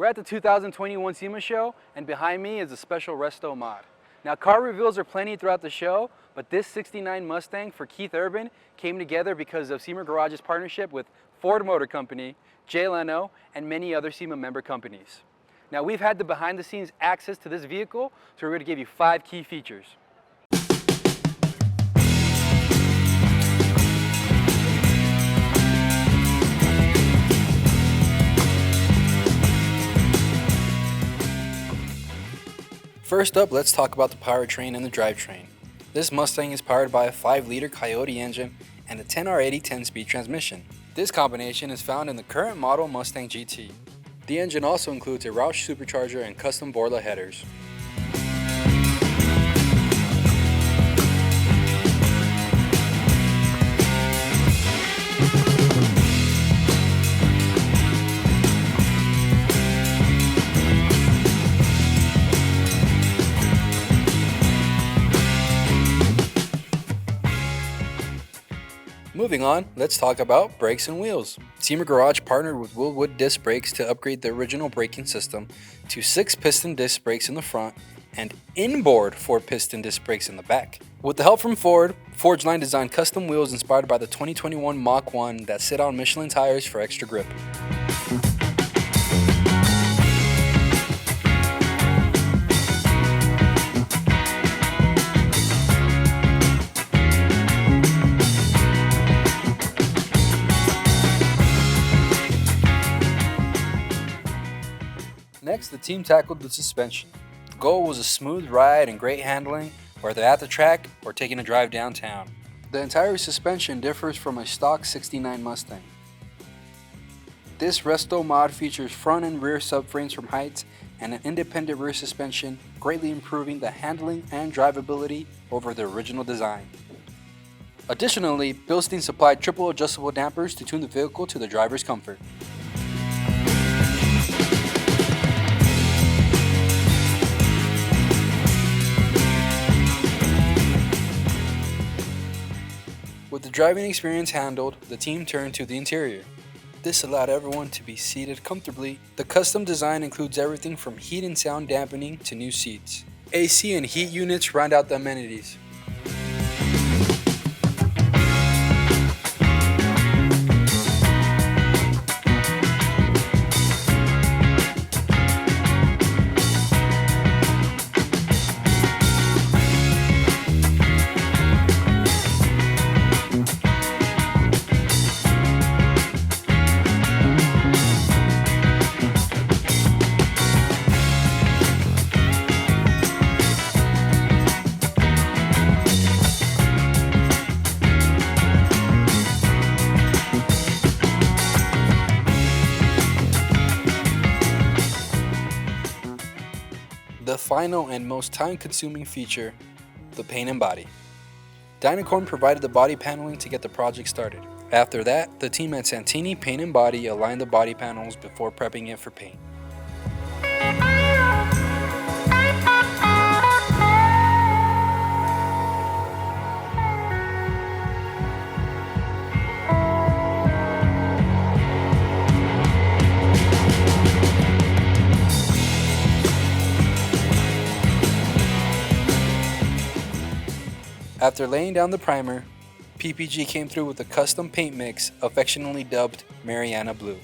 We're at the 2021 SEMA show, and behind me is a special resto mod. Now, car reveals are plenty throughout the show, but this '69 Mustang for Keith Urban came together because of SEMA Garage's partnership with Ford Motor Company, Jay Leno, and many other SEMA member companies. Now, we've had the behind-the-scenes access to this vehicle, so we're going to give you 5 key features. First up, let's talk about the powertrain and the drivetrain. This Mustang is powered by a 5-liter Coyote engine and a 10R80 10-speed transmission. This combination is found in the current model Mustang GT. The engine also includes a Roush supercharger and custom Borla headers. Moving on, let's talk about brakes and wheels. SEMA Garage partnered with Willwood Disc Brakes to upgrade the original braking system to 6-piston disc brakes in the front and inboard 4-piston disc brakes in the back. With the help from Ford, Forgeline designed custom wheels inspired by the 2021 Mach 1 that sit on Michelin tires for extra grip. Next, the team tackled the suspension. The goal was a smooth ride and great handling, whether at the track or taking a drive downtown. The entire suspension differs from a stock '69 Mustang. This resto mod features front and rear subframes from Heights and an independent rear suspension, greatly improving the handling and drivability over the original design. Additionally, Bilstein supplied triple adjustable dampers to tune the vehicle to the driver's comfort. With the driving experience handled, the team turned to the interior. This allowed everyone to be seated comfortably. The custom design includes everything from heat and sound dampening to new seats. AC and heat units round out the amenities. The final and most time-consuming feature, the paint and body. Dynacorn provided the body paneling to get the project started. After that, the team at Santini Paint and Body aligned the body panels before prepping it for paint. After laying down the primer, PPG came through with a custom paint mix affectionately dubbed Mariana Blue.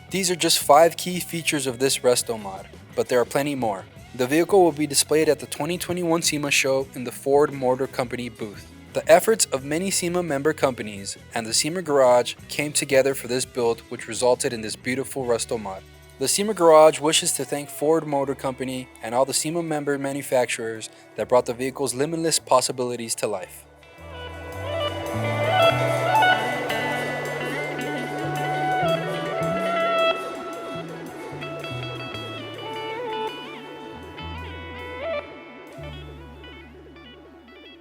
These are just 5 key features of this resto mod, but there are plenty more. The vehicle will be displayed at the 2021 SEMA show in the Ford Motor Company booth. The efforts of many SEMA member companies and the SEMA Garage came together for this build, which resulted in this beautiful resto mod. The SEMA Garage wishes to thank Ford Motor Company and all the SEMA member manufacturers that brought the vehicle's limitless possibilities to life.